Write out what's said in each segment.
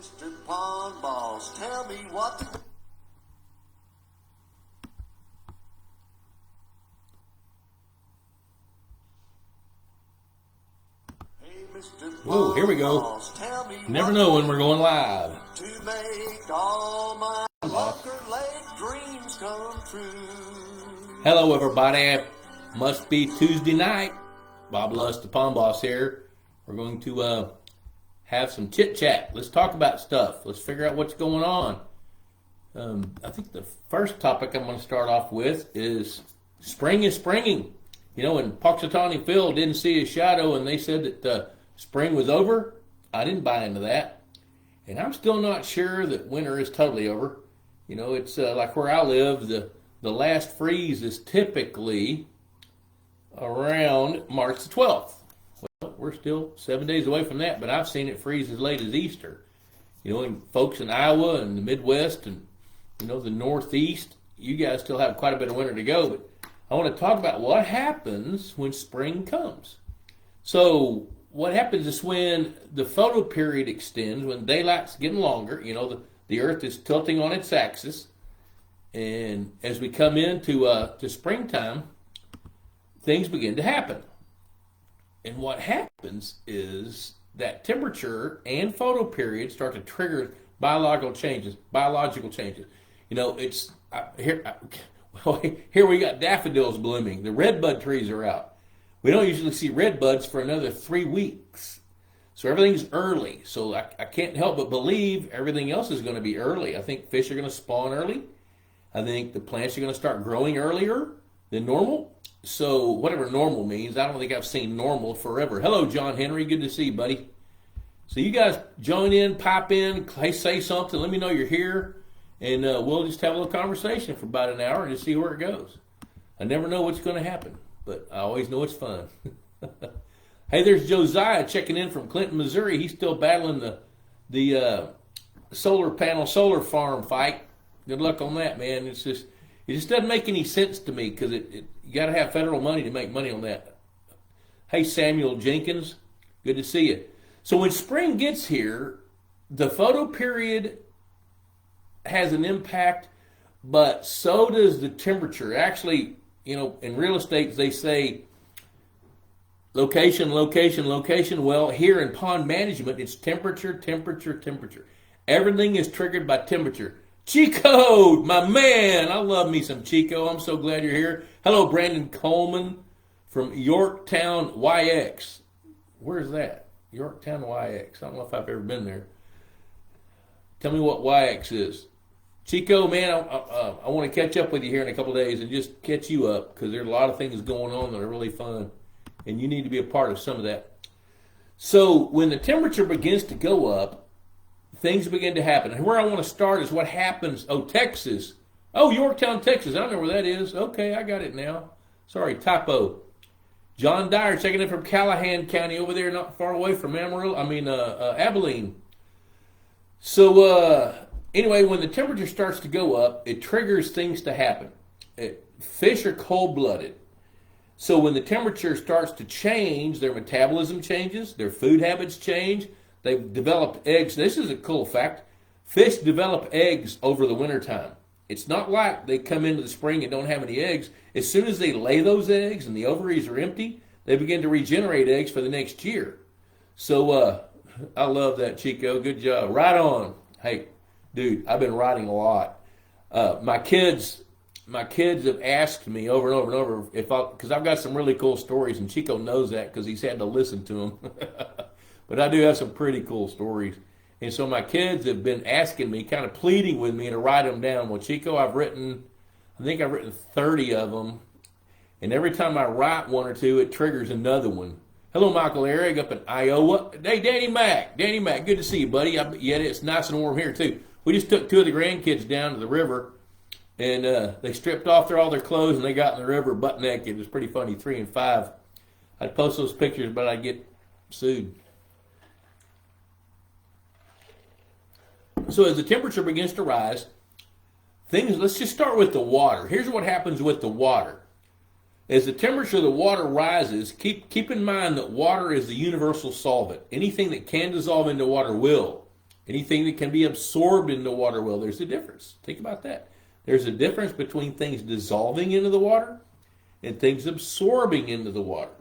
Mr. Pond Boss, tell me what to... Hey, Mr. Whoa, here we go. Boss, tell me Never what know when we're going live. to make all my Walker Lake dreams come true. Hello, everybody. Must be Tuesday night. Bob Lusk, the Pond Boss here. We're going to have some chit-chat. Let's talk about stuff. Let's figure out what's going on. I think the first topic I'm going to start off with is spring is springing. You know, when Punxsutawney Phil didn't see his shadow and they said that spring was over, I didn't buy into that. And I'm still not sure that winter is totally over. You know, it's like where I live, the last freeze is typically around March the 12th. Well, we're still 7 days away from that, but I've seen it freeze as late as Easter. You know, and folks in Iowa and the Midwest and, you know, the Northeast, you guys still have quite a bit of winter to go. But I want to talk about what happens when spring comes. So what happens is when the photo period extends, when daylight's getting longer, you know, the earth is tilting on its axis. And as we come into to springtime, things begin to happen. And what happens is that temperature and photo period start to trigger biological changes. You know, it's here we got daffodils blooming. The redbud trees are out. We don't usually see redbuds for another 3 weeks. So everything's early. So I can't help but believe everything else is going to be early. I think fish are going to spawn early. I think the plants are going to start growing earlier than normal. So whatever normal means, I don't think I've seen normal forever. Hello, John Henry. Good to see you, buddy. So you guys join in, pop in, say something. Let me know you're here. And we'll just have a little conversation for about an hour and just see where it goes. I never know what's going to happen, but I always know it's fun. Hey, there's Josiah checking in from Clinton, Missouri. He's still battling the solar farm fight. Good luck on that, man. It just doesn't make any sense to me because you got to have federal money to make money on that. Hey, Samuel Jenkins, good to see you. So when spring gets here, the photo period has an impact, but so does the temperature. Actually, you know, in real estate, they say location. Well, here in pond management, it's temperature. Everything is triggered by temperature. Chico, my man, I love me some Chico. I'm so glad you're here. Hello, Brandon Coleman from Yorktown, YX. Where's that? Yorktown, YX. I don't know if I've ever been there. Tell me what YX is. Chico, man, I want to catch up with you here in a couple of days and just catch you up because there's a lot of things going on that are really fun, and you need to be a part of some of that. So when the temperature begins to go up, things begin to happen. And where I want to start is what happens. Oh, Texas. Oh, Yorktown, Texas. I don't know where that is. Okay, I got it now. Sorry, typo. John Dyer checking in from Callahan County over there, not far away from Abilene. So anyway, when the temperature starts to go up, it triggers things to happen. Fish are cold-blooded. So when the temperature starts to change, their metabolism changes, their food habits change. They've developed eggs. This is a cool fact. Fish develop eggs over the wintertime. It's not like they come into the spring and don't have any eggs. As soon as they lay those eggs and the ovaries are empty, they begin to regenerate eggs for the next year. So I love that, Chico. Good job. Right on. Hey, dude, I've been writing a lot. My kids have asked me over and over and over because I've got some really cool stories, and Chico knows that because he's had to listen to them. But I do have some pretty cool stories. And so my kids have been asking me, kind of pleading with me to write them down. Well, Chico, I think I've written 30 of them. And every time I write one or two, it triggers another one. Hello, Michael Eric up in Iowa. Hey, Danny Mac, good to see you, buddy. Yeah, it's nice and warm here, too. We just took two of the grandkids down to the river, and they stripped off all their clothes, and they got in the river butt naked. It was pretty funny, 3 and 5. I'd post those pictures, but I'd get sued. So as the temperature begins to rise, let's just start with the water. Here's what happens with the water. As the temperature of the water rises, keep in mind that water is the universal solvent. Anything that can dissolve into water will. Anything that can be absorbed in the water, well, there's a difference. Think about that. There's a difference between things dissolving into the water and things absorbing into the water.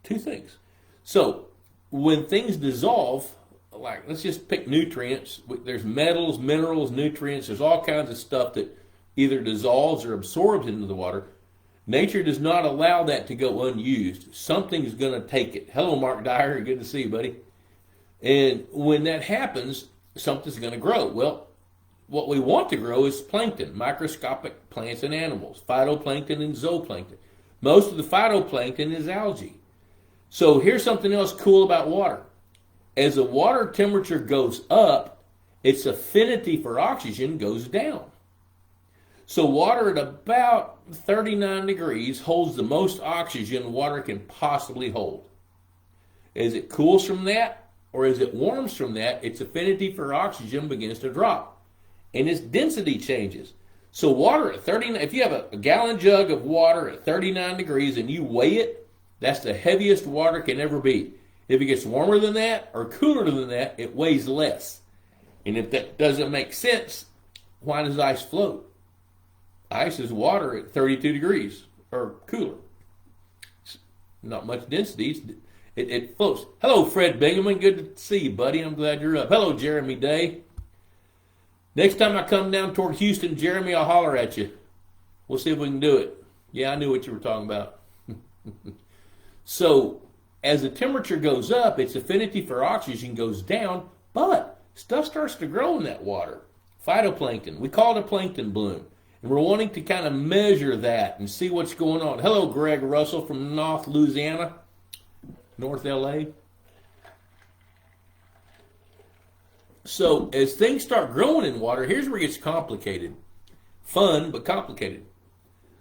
Two things. So when things dissolve, like let's just pick nutrients. There's metals, minerals, nutrients. There's all kinds of stuff that either dissolves or absorbs into the water. Nature does not allow that to go unused. Something's going to take it. Hello, Mark Dyer. Good to see you, buddy. And when that happens, something's going to grow. Well, what we want to grow is plankton, microscopic plants and animals, phytoplankton and zooplankton. Most of the phytoplankton is algae. So here's something else cool about water. As the water temperature goes up, its affinity for oxygen goes down. So water at about 39 degrees holds the most oxygen water can possibly hold. As it cools from that, or as it warms from that, its affinity for oxygen begins to drop. And its density changes. So water at 39, if you have a gallon jug of water at 39 degrees and you weigh it, that's the heaviest water can ever be. If it gets warmer than that or cooler than that, it weighs less. And if that doesn't make sense, why does ice float? Ice is water at 32 degrees or cooler. It's not much density. It floats. Hello, Fred Bingaman. Good to see you, buddy. I'm glad you're up. Hello, Jeremy Day. Next time I come down toward Houston, Jeremy, I'll holler at you. We'll see if we can do it. Yeah, I knew what you were talking about. So, as the temperature goes up, its affinity for oxygen goes down, but stuff starts to grow in that water. Phytoplankton. We call it a plankton bloom. And we're wanting to kind of measure that and see what's going on. Hello, Greg Russell from North Louisiana, North LA. So as things start growing in water, here's where it gets complicated. Fun, but complicated.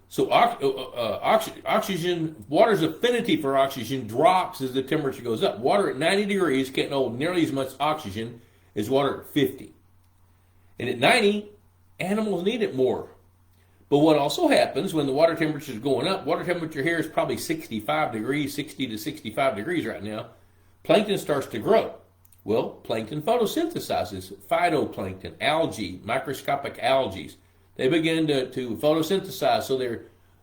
So oxygen, water's affinity for oxygen drops as the temperature goes up. Water at 90 degrees can't hold nearly as much oxygen as water at 50. And at 90, animals need it more. But what also happens when the water temperature is going up, water temperature here is probably 65 degrees, 60 to 65 degrees right now, plankton starts to grow. Well, plankton photosynthesizes phytoplankton, algae, microscopic algae. They begin to photosynthesize, so they're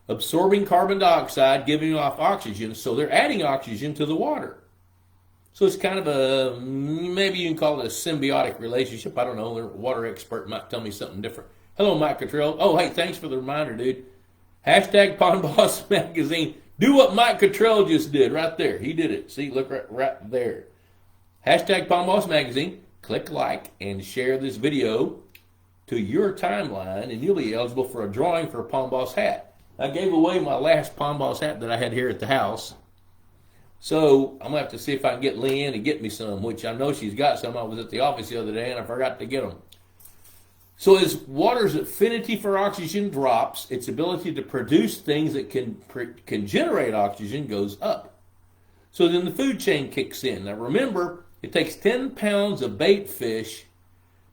absorbing carbon dioxide, giving off oxygen, so they're adding oxygen to the water. So it's kind of a, maybe you can call it a symbiotic relationship. I don't know, a water expert might tell me something different. Hello, Mike Cottrell. Oh, hey, thanks for the reminder, dude. Hashtag Pond Boss Magazine. Do what Mike Cottrell just did right there. He did it. See, look right there. Hashtag Pond Boss Magazine. Click like and share this video to your timeline, and you'll be eligible for a drawing for a Pond Boss hat. I gave away my last Pond Boss hat that I had here at the house. So I'm going to have to see if I can get Leanne to get me some, which I know she's got some. I was at the office the other day, and I forgot to get them. So as water's affinity for oxygen drops, its ability to produce things that can generate oxygen goes up. So then the food chain kicks in. Now remember, it takes 10 pounds of bait fish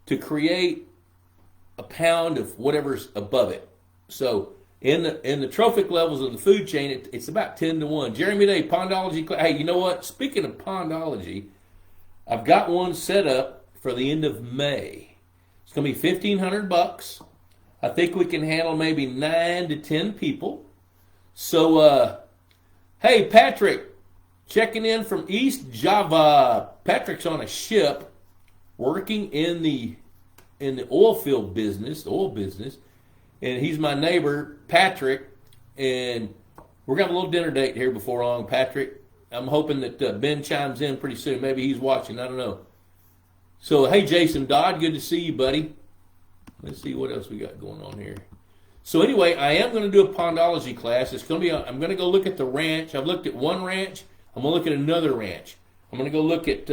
to create a pound of whatever's above it. So in the trophic levels of the food chain, it's about 10 to 1. Jeremy Day, Pondology. Hey, you know what? Speaking of Pondology, I've got one set up for the end of May. It's going to be $1,500. I think we can handle maybe 9 to 10 people. So, hey, Patrick, checking in from East Java. Patrick's on a ship working in the oil field business, and he's my neighbor, Patrick, and we're going to have a little dinner date here before long, Patrick. I'm hoping that Ben chimes in pretty soon. Maybe he's watching. I don't know. So, hey, Jason Dodd, good to see you, buddy. Let's see what else we got going on here. So, anyway, I am going to do a pondology class. It's going to be. I'm going to go look at the ranch. I've looked at one ranch. I'm going to look at another ranch. I'm going to go look at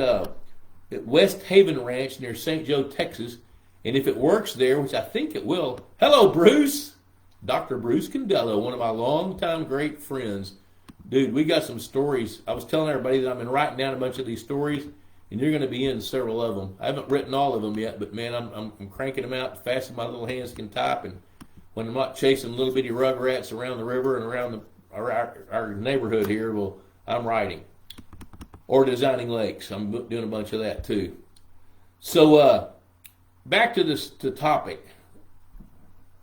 West Haven Ranch near St. Joe, Texas. And if it works there, which I think it will. Hello, Bruce. Dr. Bruce Condello, one of my longtime great friends. Dude, we got some stories. I was telling everybody that I've been writing down a bunch of these stories. And you're going to be in several of them. I haven't written all of them yet, but man, I'm cranking them out as fast as my little hands can type. And when I'm not chasing little bitty rugrats around the river and around our neighborhood here, well, I'm writing. Or designing lakes. I'm doing a bunch of that too. So back to the topic.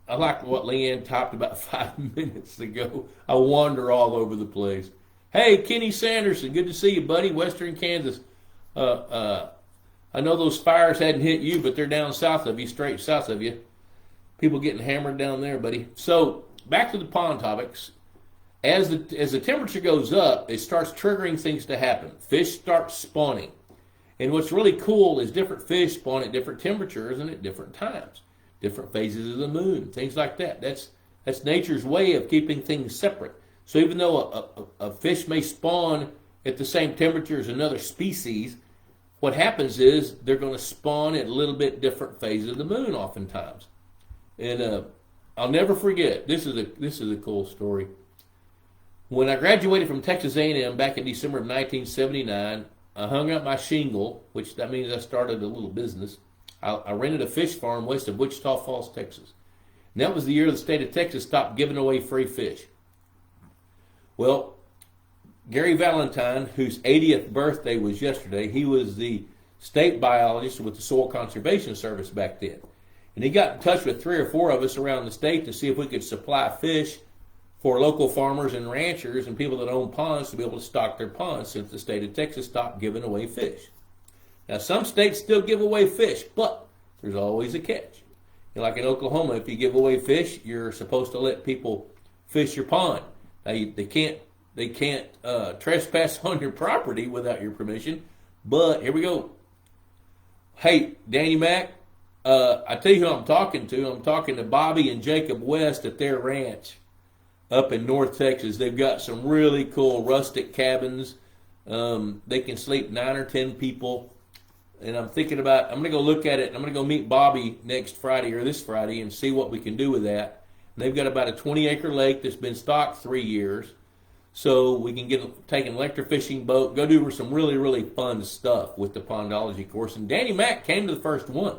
I like what Leanne talked about 5 minutes ago. I wander all over the place. Hey, Kenny Sanderson, good to see you, buddy. Western Kansas. I know those fires hadn't hit you, but they're down south of you, straight south of you. People getting hammered down there, buddy. So back to the pond topics. As the temperature goes up, it starts triggering things to happen. Fish start spawning. And what's really cool is different fish spawn at different temperatures and at different times. Different phases of the moon, things like that. That's nature's way of keeping things separate. So even though a fish may spawn at the same temperature as another species, what happens is they're going to spawn at a little bit different phases of the moon oftentimes. And I'll never forget, this is a cool story. When I graduated from Texas A&M back in December of 1979, I hung up my shingle, which that means I started a little business. I rented a fish farm west of Wichita Falls, Texas. And that was the year the state of Texas stopped giving away free fish. Well, Gary Valentine, whose 80th birthday was yesterday, he was the state biologist with the Soil Conservation Service back then. And he got in touch with 3 or 4 of us around the state to see if we could supply fish for local farmers and ranchers and people that own ponds to be able to stock their ponds since the state of Texas stopped giving away fish. Now, some states still give away fish, but there's always a catch. Like in Oklahoma, if you give away fish, you're supposed to let people fish your pond. Now, they can't trespass on your property without your permission. But here we go. Hey, Danny Mac, I tell you who I'm talking to. I'm talking to Bobby and Jacob West at their ranch up in North Texas. They've got some really cool rustic cabins. They can sleep 9 or 10 people. And I'm thinking about, I'm going to go look at it. I'm going to go meet Bobby next Friday or this Friday and see what we can do with that. And they've got about a 20-acre lake that's been stocked 3 years. So we can take an electrofishing boat, go do some really, really fun stuff with the pondology course. And Danny Mac came to the first one.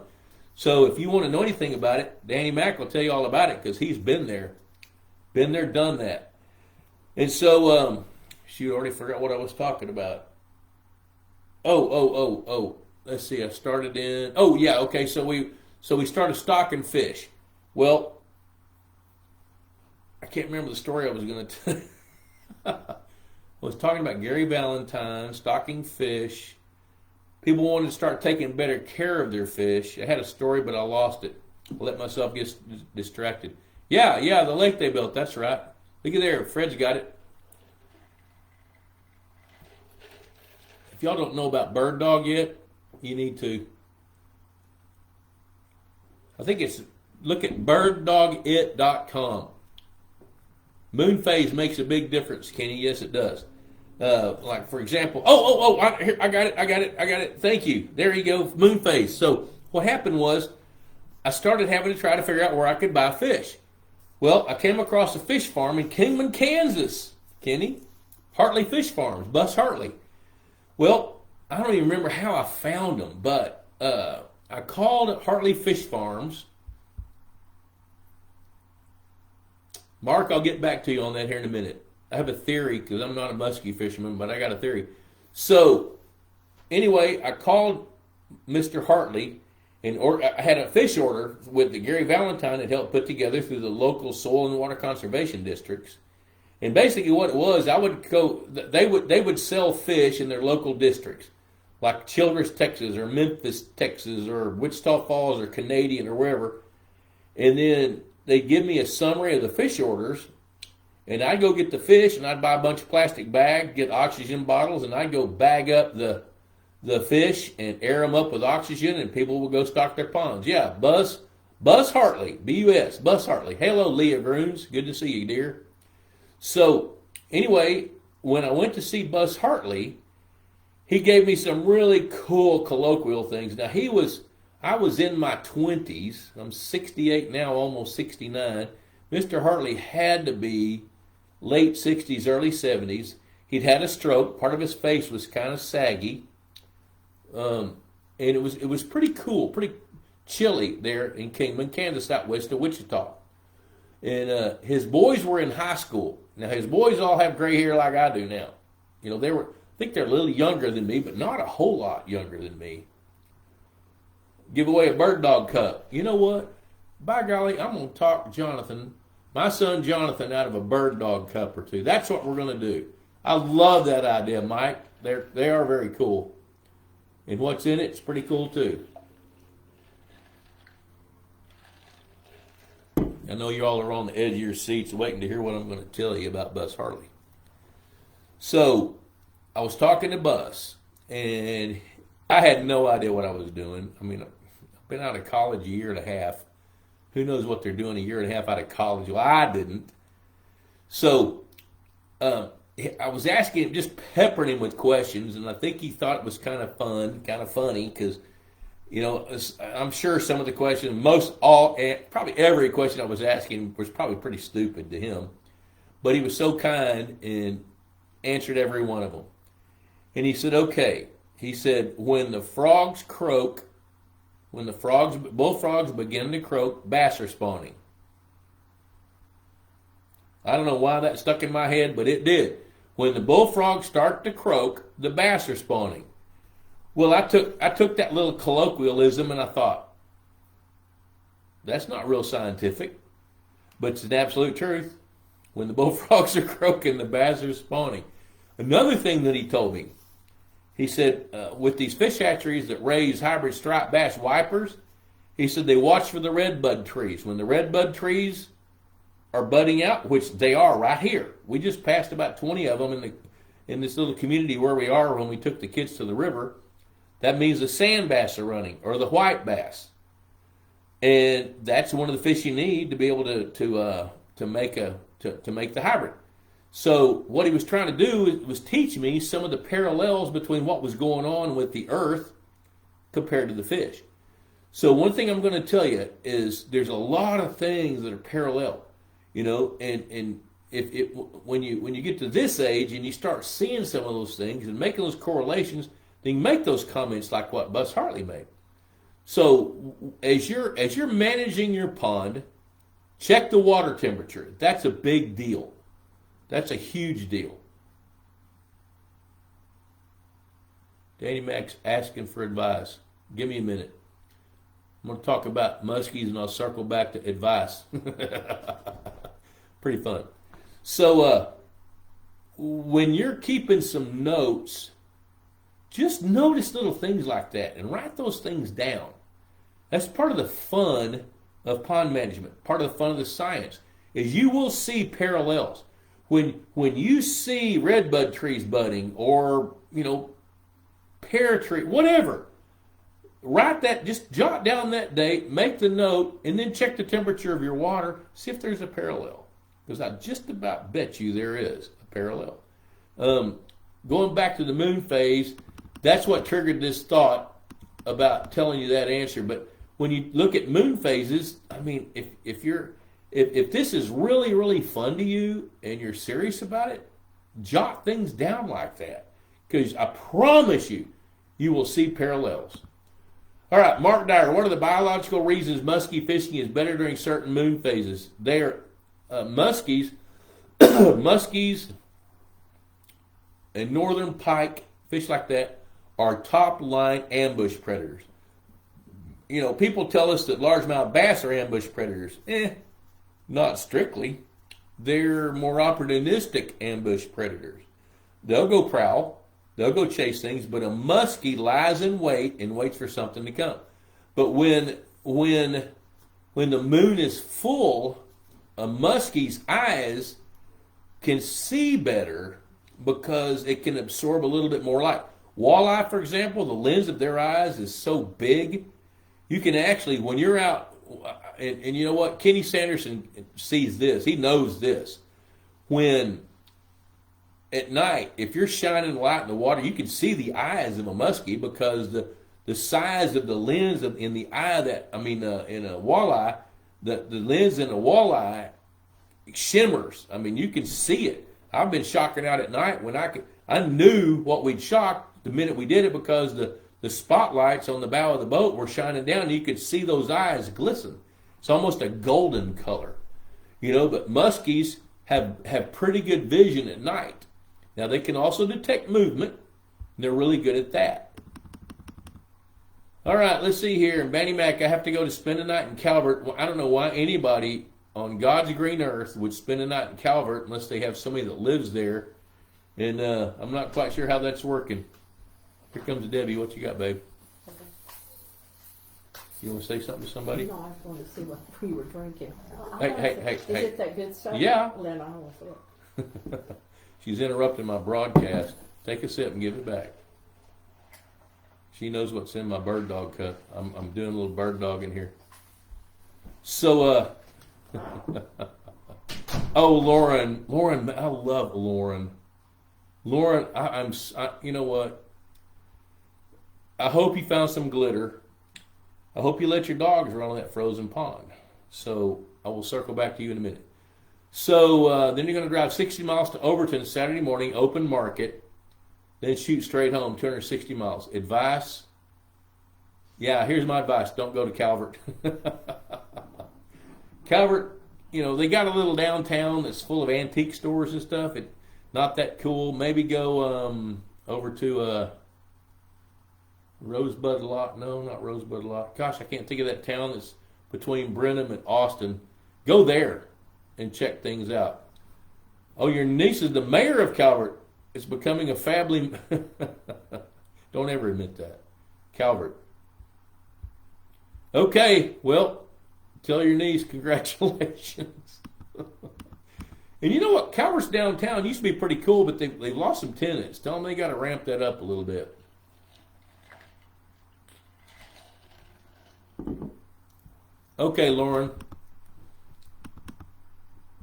So if you want to know anything about it, Danny Mac will tell you all about it because he's been there. Been there, done that. And so, shoot, I already forgot what I was talking about. Oh. Let's see, I started in, okay, so we started stocking fish. Well, I can't remember the story I was going to tell. I was talking about Gary Valentine, stocking fish. People wanted to start taking better care of their fish. I had a story, but I lost it. I let myself get distracted. Yeah, the lake they built, that's right. Look at there, Fred's got it. If y'all don't know about Bird Dog yet, you need to. I think it's, look at birddogit.com. Moon phase makes a big difference, Kenny. Yes, it does. Like, for example, I got it. Thank you. There you go, moon phase. So what happened was I started having to try to figure out where I could buy fish. Well, I came across a fish farm in Kingman, Kansas, Kenny. Hartley Fish Farms, Bus Hartley. Well, I don't even remember how I found them, but I called Hartley Fish Farms. Mark, I'll get back to you on that here in a minute. I have a theory because I'm not a muskie fisherman, but I got a theory. So, anyway, I called Mr. Hartley, and I had a fish order with the Gary Valentine that helped put together through the local soil and water conservation districts. And basically what it was, they would sell fish in their local districts, like Childress, Texas, or Memphis, Texas, or Wichita Falls, or Canadian, or wherever. And then they'd give me a summary of the fish orders, and I'd go get the fish, and I'd buy a bunch of plastic bags, get oxygen bottles, and I'd go bag up the fish and air them up with oxygen, and people would go stock their ponds. Yeah, Buzz Hartley, B-U-S, Buzz Hartley. Hello, Leah Groons. Good to see you, dear. So, anyway, when I went to see Buzz Hartley, he gave me some really cool colloquial things. Now, I was in my 20s. I'm 68 now, almost 69. Mr. Hartley had to be late 60s, early 70s. He'd had a stroke. Part of his face was kind of saggy. And it was pretty cool, pretty chilly there in Kingman, Kansas, out west of Wichita. And his boys were in high school. Now, his boys all have gray hair like I do now. You know, I think they're a little younger than me, but not a whole lot younger than me. give away a bird dog cup. You know what? By golly, I'm going to talk Jonathan, my son Jonathan, out of a bird dog cup or two. That's what we're going to do. I love that idea, Mike. They are very cool. And what's in it's pretty cool too. I know you all are on the edge of your seats waiting to hear what I'm going to tell you about Bus Hartley. So, I was talking to Bus, and I had no idea what I was doing. I mean, I've been out of college a year and a half. Who knows what they're doing a year and a half out of college? Well, I didn't. So, I was asking him, just peppering him with questions, and I think he thought it was kind of fun, kind of funny, because, you know, I'm sure some of the questions, probably every question I was asking was probably pretty stupid to him, but he was so kind and answered every one of them. And he said, okay, he said, when the frogs croak, bullfrogs begin to croak, bass are spawning. I don't know why that stuck in my head, but it did. When the bullfrogs start to croak, the bass are spawning. Well, I took that little colloquialism and I thought, that's not real scientific, but it's an absolute truth. When the bullfrogs are croaking, the bass are spawning. Another thing that he told me, he said, with these fish hatcheries that raise hybrid striped bass wipers, he said they watch for the redbud trees. When the redbud trees are budding out, which they are right here. We just passed about 20 of them in this little community where we are when we took the kids to the river. That means the sand bass are running, or the white bass. And that's one of the fish you need to be able to make the hybrid. So what he was trying to do was teach me some of the parallels between what was going on with the earth compared to the fish. So one thing I'm going to tell you is there's a lot of things that are parallel. You know, and when you get to this age and you start seeing some of those things and making those correlations, then you make those comments like what Bus Hartley made. So as you're managing your pond, check the water temperature. That's a big deal. That's a huge deal. Danny Mac's asking for advice. Give me a minute. I'm going to talk about muskies and I'll circle back to advice. Pretty fun. So when you're keeping some notes, just notice little things like that and write those things down. That's part of the fun of pond management. Part of the fun of the science is you will see parallels. When you see redbud trees budding or, you know, pear tree, whatever, write that, just jot down that date, make the note, and then check the temperature of your water, see if there's a parallel. Because I just about bet you there is a parallel. Going back to the moon phase, that's what triggered this thought about telling you that answer. But when you look at moon phases, I mean, if this is really, really fun to you and you're serious about it, jot things down like that. Because I promise you, you will see parallels. All right, Mark Dyer, what are the biological reasons muskie fishing is better during certain moon phases? They are muskies and northern pike, fish like that, are top line ambush predators. You know, people tell us that largemouth bass are ambush predators. Not strictly. They're more opportunistic ambush predators. They'll go prowl, they'll go chase things, but a muskie lies in wait and waits for something to come. But when the moon is full, a muskie's eyes can see better because it can absorb a little bit more light. Walleye, for example, the lens of their eyes is so big, you can actually, when you're out, and you know what, Kenny Sanderson sees this, he knows this. When at night, if you're shining light in the water, you can see the eyes of a muskie because the size of the lens in the eye in a walleye, the lens in a walleye shimmers. I mean, you can see it. I've been shocking out at night when I knew what we'd shock the minute we did it because the spotlights on the bow of the boat were shining down and you could see those eyes glisten. It's almost a golden color. You know, but muskies have pretty good vision at night. Now, they can also detect movement, and they're really good at that. All right, let's see here. In Banny Mac, I have to go to spend a night in Calvert. Well, I don't know why anybody on God's green earth would spend a night in Calvert unless they have somebody that lives there. And I'm not quite sure how that's working. Here comes Debbie. What you got, babe? You want to say something to somebody? No, I just wanted to see what we were drinking. Hey. Is it that good stuff? Yeah. Then I will look. She's interrupting my broadcast. Take a sip and give it back. She knows what's in my bird dog cup. I'm doing a little bird dog in here. So, oh, Lauren, I love Lauren. Lauren, you know what? I hope you found some glitter. I hope you let your dogs run on that frozen pond. So I will circle back to you in a minute. So then you're going to drive 60 miles to Overton Saturday morning, open market, then shoot straight home, 260 miles. Advice? Yeah, here's my advice. Don't go to Calvert. Calvert, they got a little downtown that's full of antique stores and stuff. It's not that cool. Maybe go over to Rosebud Lot. No, not Rosebud Lot. Gosh, I can't think of that town that's between Brenham and Austin. Go there and check things out. Oh, your niece is the mayor of Calvert. It's becoming a family. Don't ever admit that. Calvert. Okay, well, tell your niece congratulations. And you know what? Calvert's downtown used to be pretty cool, but they've lost some tenants. Tell them they got to ramp that up a little bit. Okay, Lauren.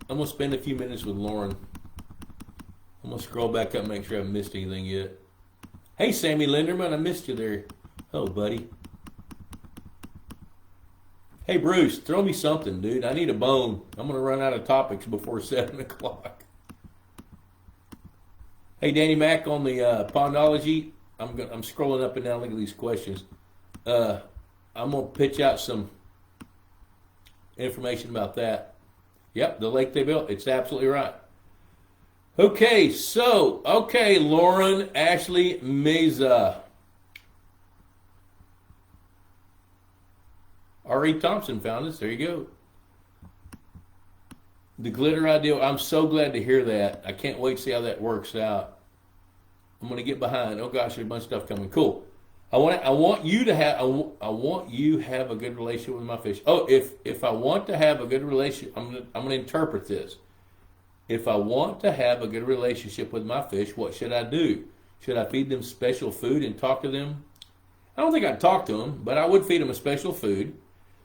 I'm going to spend a few minutes with Lauren. I'm going to scroll back up and make sure I haven't missed anything yet. Hey, Sammy Linderman, I missed you there. Oh, buddy. Hey, Bruce, throw me something, dude. I need a bone. I'm going to run out of topics before 7 o'clock. Hey, Danny Mac on the Pondology. I'm scrolling up and down, looking at these questions. I'm going to pitch out some information about that. Yep, the lake they built. It's absolutely right. Okay, Lauren Ashley Meza. R.E. Thompson found us. There you go. The glitter ideal. I'm so glad to hear that. I can't wait to see how that works out. I'm going to get behind. Oh gosh, there's a bunch of stuff coming. Cool. I want you to have a good relationship with my fish. Oh, if I want to have a good relationship, I'm going to interpret this. If I want to have a good relationship with my fish, what should I do? Should I feed them special food and talk to them? I don't think I'd talk to them, but I would feed them a special food,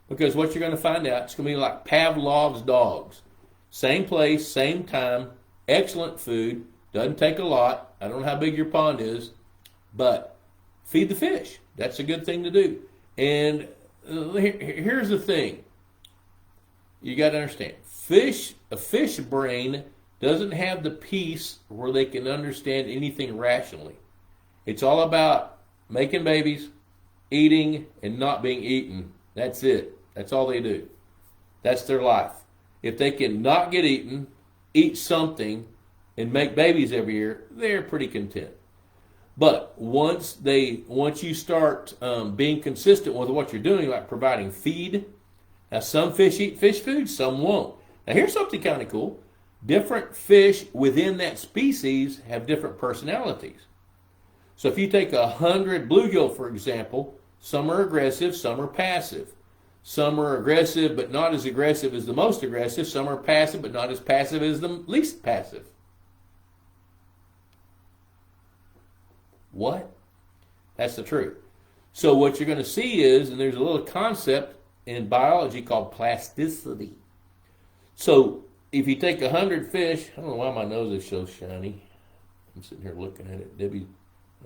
because what you're going to find out, it's going to be like Pavlov's dogs. Same place, same time, excellent food, doesn't take a lot. I don't know how big your pond is, but feed the fish. That's a good thing to do. And here's the thing. You got to understand. A fish brain doesn't have the piece where they can understand anything rationally. It's all about making babies, eating, and not being eaten. That's it. That's all they do. That's their life. If they can not get eaten, eat something, and make babies every year, they're pretty content. But once you start being consistent with what you're doing, like providing feed, now some fish eat fish food, some won't. Now here's something kind of cool. Different fish within that species have different personalities. So if you take 100 bluegill, for example, some are aggressive, some are passive. Some are aggressive but not as aggressive as the most aggressive. Some are passive but not as passive as the least passive. What? That's the truth. So what you're going to see is, and there's a little concept in biology called plasticity. So if you take 100 fish, I don't know why my nose is so shiny. I'm sitting here looking at it. Debbie,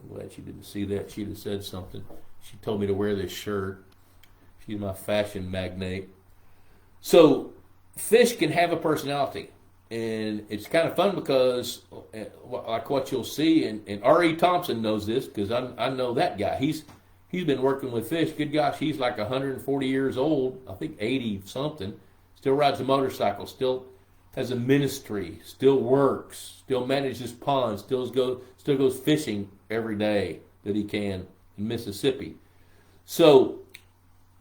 I'm glad she didn't see that. She'd have said something. She told me to wear this shirt. She's my fashion magnate. So fish can have a personality. And it's kind of fun because, like what you'll see, and R.E. Thompson knows this because I know that guy. He's been working with fish. Good gosh, he's like 140 years old. I think 80 something. Still rides a motorcycle. Still has a ministry. Still works. Still manages ponds. Still goes fishing every day that he can in Mississippi. So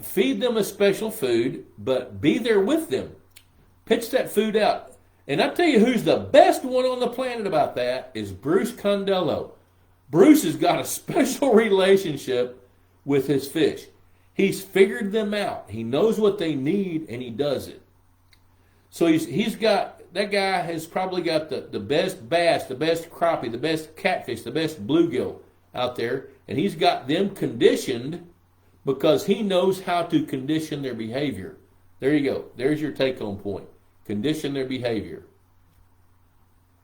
feed them a special food, but be there with them. Pitch that food out. And I tell you who's the best one on the planet about that is Bruce Condello. Bruce has got a special relationship with his fish. He's figured them out. He knows what they need, and he does it. So he's got, that guy has probably got the best bass, the best crappie, the best catfish, the best bluegill out there, and he's got them conditioned because he knows how to condition their behavior. There you go. There's your take-home point. Condition their behavior.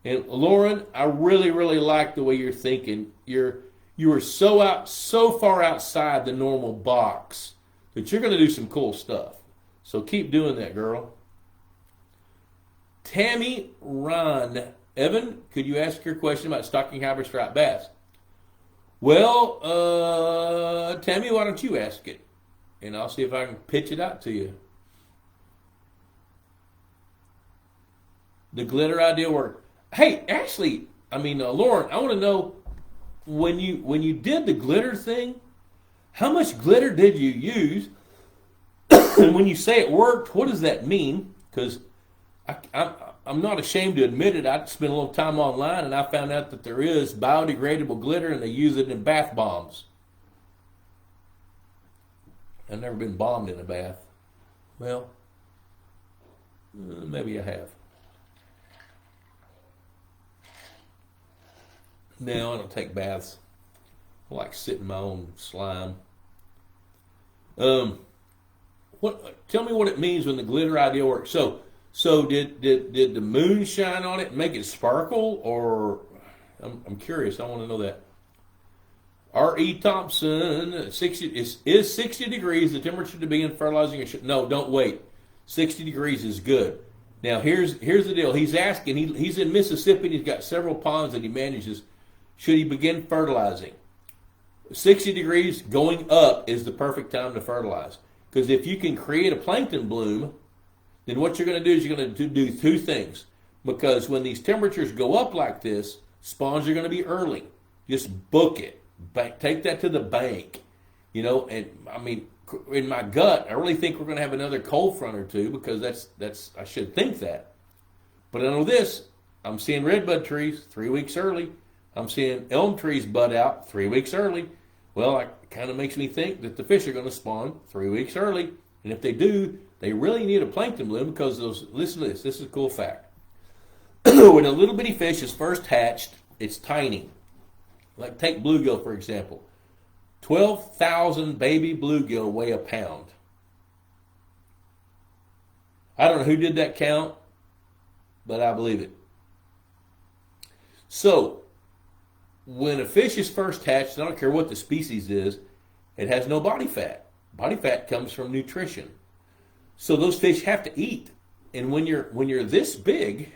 And Lauren, I really, really like the way you're thinking. You are so far outside the normal box that you're going to do some cool stuff. So keep doing that, girl. Tammy Ron. Evan, could you ask your question about stocking hybrid striped bass? Well, Tammy, why don't you ask it? And I'll see if I can pitch it out to you. The glitter idea worked. Hey, actually, Lauren, I want to know, when you did the glitter thing, how much glitter did you use? And when you say it worked, what does that mean? Because I'm not ashamed to admit it. I spent a little time online and I found out that there is biodegradable glitter and they use it in bath bombs. I've never been bombed in a bath. Well, maybe I have. No, I don't take baths. I like sitting in my own slime. Tell me what it means when the glitter idea works. So did the moon shine on it and make it sparkle, or I'm curious. I want to know that. R.E. Thompson, 60 is 60 degrees the temperature to begin fertilizing? No, don't wait. 60 degrees is good. Now here's the deal. He's asking. He's in Mississippi. And he's got several ponds that he manages. Should he begin fertilizing? 60 degrees going up is the perfect time to fertilize. Because if you can create a plankton bloom, then what you're going to do is you're going to do two things. Because when these temperatures go up like this, spawns are going to be early. Just book it. Take that to the bank. And in my gut, I really think we're going to have another cold front or two, because that's I should think that. But I know this. I'm seeing redbud trees 3 weeks early. I'm seeing elm trees bud out 3 weeks early. Well, it kind of makes me think that the fish are going to spawn 3 weeks early. And if they do, they really need a plankton bloom, because listen to this. This is a cool fact. When a little bitty fish is first hatched, it's tiny. Like take bluegill, for example. 12,000 baby bluegill weigh a pound. I don't know who did that count, but I believe it. So, when a fish is first hatched, I don't care what the species is, it has no body fat. Body fat comes from nutrition. So those fish have to eat. And when you're this big,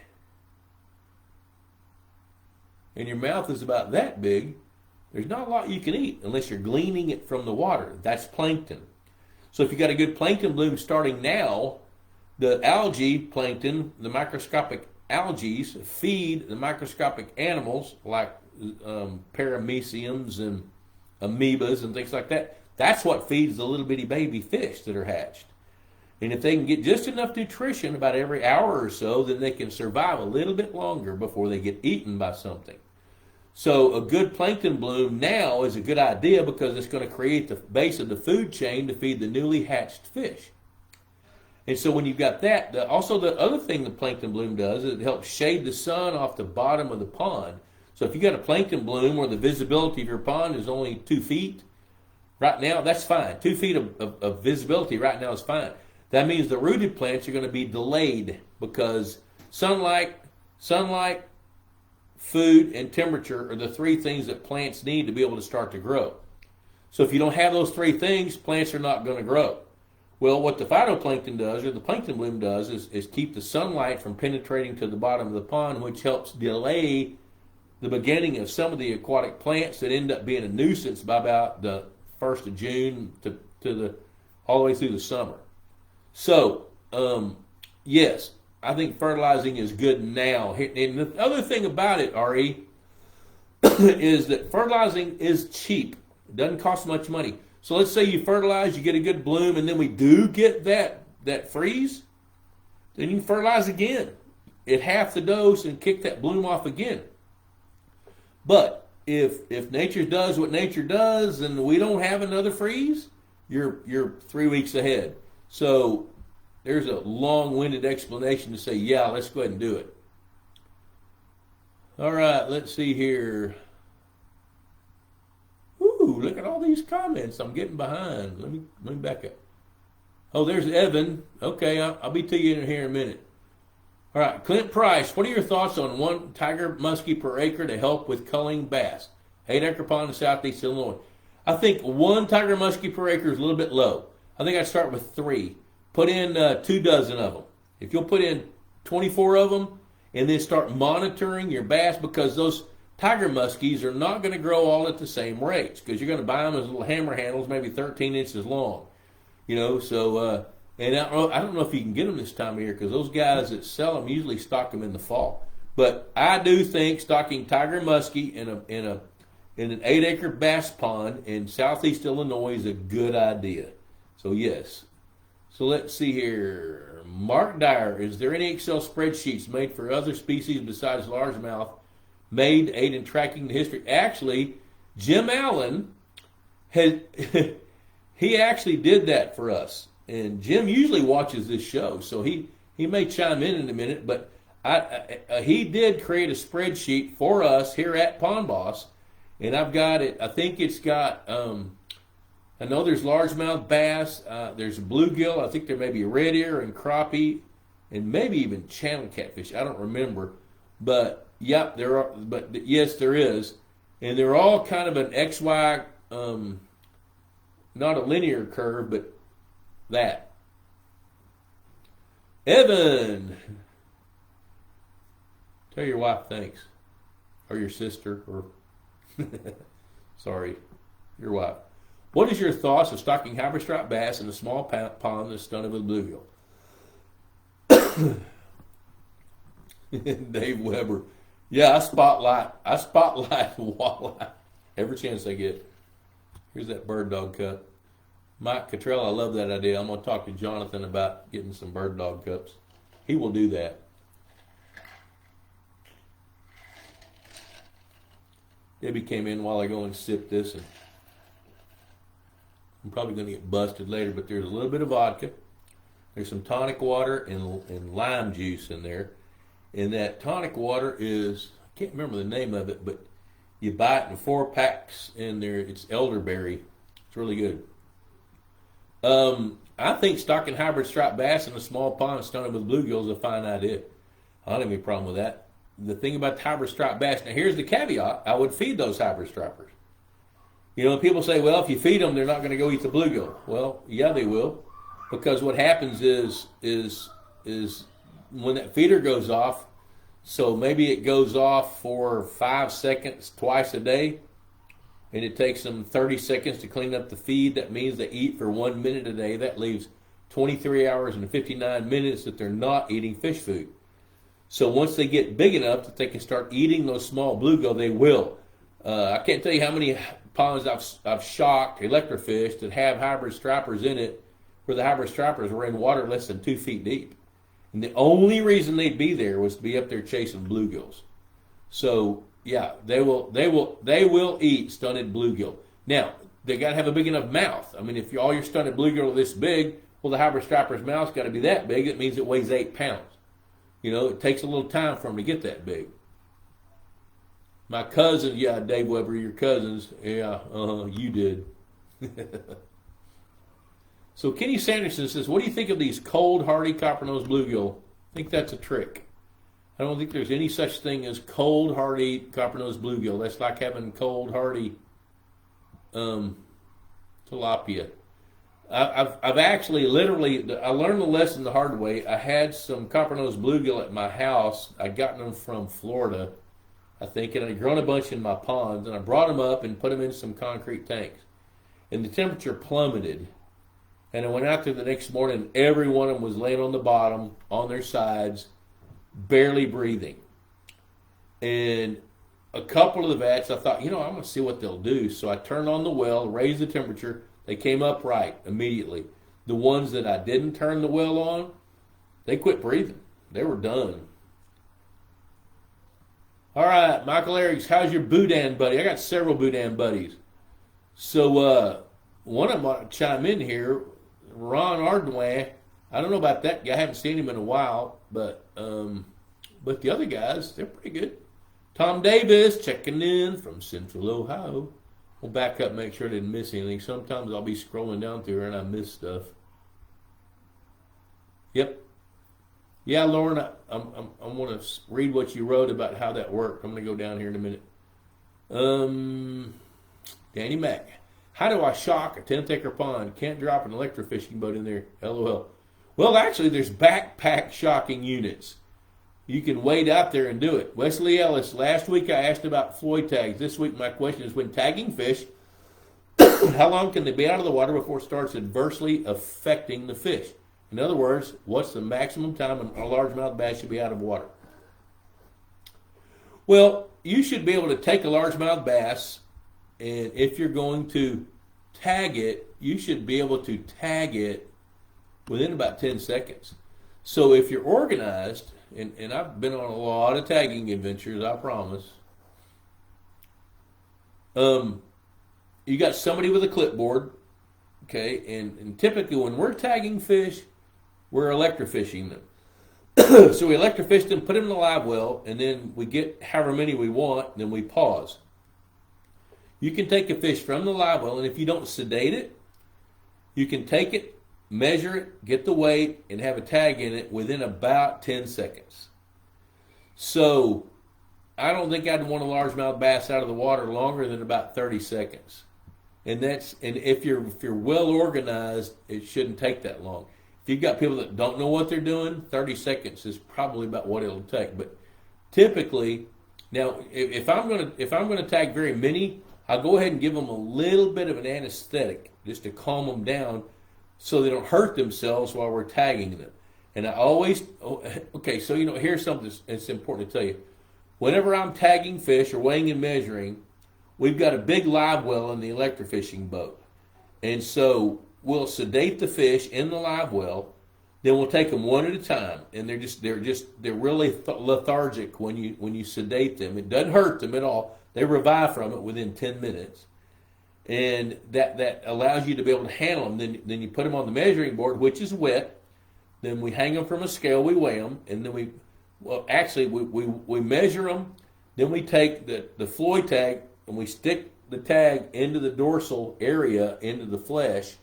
and your mouth is about that big, there's not a lot you can eat unless you're gleaning it from the water. That's plankton. So if you got a good plankton bloom starting now, the algae plankton, the microscopic algae, feed the microscopic animals like parameciums and amoebas and things like that. That's what feeds the little bitty baby fish that are hatched. And if they can get just enough nutrition about every hour or so, then they can survive a little bit longer before they get eaten by something. So a good plankton bloom now is a good idea, because it's going to create the base of the food chain to feed the newly hatched fish. And so when you've got that, also the other thing the plankton bloom does is it helps shade the sun off the bottom of the pond. So if you got a plankton bloom where the visibility of your pond is only 2 feet, right now, that's fine. 2 feet of visibility right now is fine. That means the rooted plants are going to be delayed, because sunlight, food, and temperature are the three things that plants need to be able to start to grow. So if you don't have those three things, plants are not going to grow. Well, what the phytoplankton does, or the plankton bloom does, is keep the sunlight from penetrating to the bottom of the pond, which helps delay the beginning of some of the aquatic plants that end up being a nuisance by about the 1st of June to all the way through the summer. So, yes, I think fertilizing is good now. And the other thing about it, R.E., is that fertilizing is cheap. It doesn't cost much money. So let's say you fertilize, you get a good bloom, and then we do get that freeze, then you can fertilize again at half the dose and kick that bloom off again. But if nature does what nature does and we don't have another freeze, you're 3 weeks ahead. So there's a long-winded explanation to say, yeah, let's go ahead and do it. All right, let's see here. Ooh, look at all these comments. I'm getting behind. Let me back up. Oh, there's Evan. Okay, I'll be to you in here in a minute. All right, Clint Price, what are your thoughts on 1 tiger muskie per acre to help with culling bass? 8-acre pond in southeast Illinois. I think 1 tiger muskie per acre is a little bit low. I think I'd start with 3. Put in 2 dozen of them. If you'll put in 24 of them and then start monitoring your bass, because those tiger muskies are not going to grow all at the same rates, because you're going to buy them as little hammer handles, maybe 13 inches long. So and I don't know if you can get them this time of year, because those guys that sell them usually stock them in the fall. But I do think stocking tiger muskie in an 8-acre bass pond in southeast Illinois is a good idea. So yes. So let's see here. Mark Dyer, is there any Excel spreadsheets made for other species besides largemouth made to aid in tracking the history? Actually, Jim Allen had he actually did that for us. And Jim usually watches this show, so he may chime in a minute, but he did create a spreadsheet for us here at Pond Boss, and I've got it. I think it's got, I know there's largemouth bass, there's bluegill, I think there may be red ear and crappie, and maybe even channel catfish. I don't remember, but yep, there are. But yes, there is, and they're all kind of an XY, not a linear curve, but that. Evan, tell your wife thanks, or your sister, or sorry, your wife. What is your thoughts of stocking hybrid striped bass in a small pond that's stunted with bluegill? Dave Weber, yeah, I spotlight walleye every chance I get. Here's that bird dog cup. Mike Cottrell, I love that idea. I'm going to talk to Jonathan about getting some bird dog cups. He will do that. Debbie came in while I go and sip this, and I'm probably going to get busted later, but there's a little bit of vodka. There's some tonic water and lime juice in there. And that tonic water is, I can't remember the name of it, but you buy it in 4 packs in there. It's elderberry. It's really good. I think stocking hybrid striped bass in a small pond stunted with bluegill is a fine idea. I don't have any problem with that. The thing about the hybrid striped bass, now here's the caveat, I would feed those hybrid stripers. People say, well, if you feed them, they're not going to go eat the bluegill. Well, yeah, they will, because what happens is when that feeder goes off, so maybe it goes off for 5 seconds twice a day, and it takes them 30 seconds to clean up the feed. That means they eat for 1 minute a day. That leaves 23 hours and 59 minutes that they're not eating fish food. So once they get big enough that they can start eating those small bluegill, they will. I can't tell you how many ponds I've shocked, electrofished, that have hybrid stripers in it, where the hybrid stripers were in water less than 2 feet deep. And the only reason they'd be there was to be up there chasing bluegills. So yeah, they will eat stunted bluegill. Now, they got to have a big enough mouth. I mean, if all your stunted bluegill are this big, well, the hybrid striper's mouth's got to be that big. It means it weighs 8 pounds. It takes a little time for them to get that big. My cousin, yeah, Dave Weber, your cousins, yeah, you did. So Kenny Sanderson says, what do you think of these cold, hardy copper-nosed bluegill? I think that's a trick. I don't think there's any such thing as cold, hardy copper-nosed bluegill. That's like having cold, hardy tilapia. I've actually literally, I learned the lesson the hard way. I had some copper-nosed bluegill at my house. I'd gotten them from Florida, I think, and I'd grown a bunch in my ponds, and I brought them up and put them in some concrete tanks. And the temperature plummeted. And I went out there the next morning, and every one of them was laying on the bottom, on their sides, barely breathing. And a couple of the vats, I thought, I'm going to see what they'll do. So I turned on the well, raised the temperature. They came up right immediately. The ones that I didn't turn the well on, they quit breathing. They were done. All right, Michael Eriks, how's your boudin buddy? I got several boudin buddies. So one of them ought to chime in here. Ron Ardoin. I don't know about that guy. I haven't seen him in a while, but the other guys, they're pretty good. Tom Davis checking in from Central Ohio. We'll back up, make sure I didn't miss anything. Sometimes I'll be scrolling down through here and I miss stuff. Yep. Yeah, Lauren, I want to read what you wrote about how that worked. I'm going to go down here in a minute. Danny Mack. How do I shock a 10th acre pond? Can't drop an electrofishing boat in there. LOL. Well, actually, there's backpack shocking units. You can wade out there and do it. Wesley Ellis, last week I asked about Floyd tags. This week my question is, when tagging fish, how long can they be out of the water before it starts adversely affecting the fish? In other words, what's the maximum time a largemouth bass should be out of water? Well, you should be able to take a largemouth bass, and if you're going to tag it, you should be able to tag it within about 10 seconds. So if you're organized, and I've been on a lot of tagging adventures, I promise. You got somebody with a clipboard, okay, and typically when we're tagging fish, we're electrofishing them. So we electrofish them, put them in the live well, and then we get however many we want, then we pause. You can take a fish from the live well, and if you don't sedate it, you can take it, measure it, get the weight, and have a tag in it within about 10 seconds. So I don't think I'd want a largemouth bass out of the water longer than about 30 seconds. And if you're well organized, it shouldn't take that long. If you've got people that don't know what they're doing, 30 seconds is probably about what it'll take. But typically, now if I'm gonna tag very many, I'll go ahead and give them a little bit of an anesthetic just to calm them down, so they don't hurt themselves while we're tagging them. And I always, okay, so here's something that's important to tell you. Whenever I'm tagging fish or weighing and measuring, we've got a big live well in the electrofishing boat. And so we'll sedate the fish in the live well, then we'll take them one at a time. And they're really lethargic when you sedate them. It doesn't hurt them at all. They revive from it within 10 minutes. And that allows you to be able to handle them. Then you put them on the measuring board, which is wet. Then we hang them from a scale, we weigh them, and then we measure them. Then we take the Floyd tag and we stick the tag into the dorsal area, into the flesh,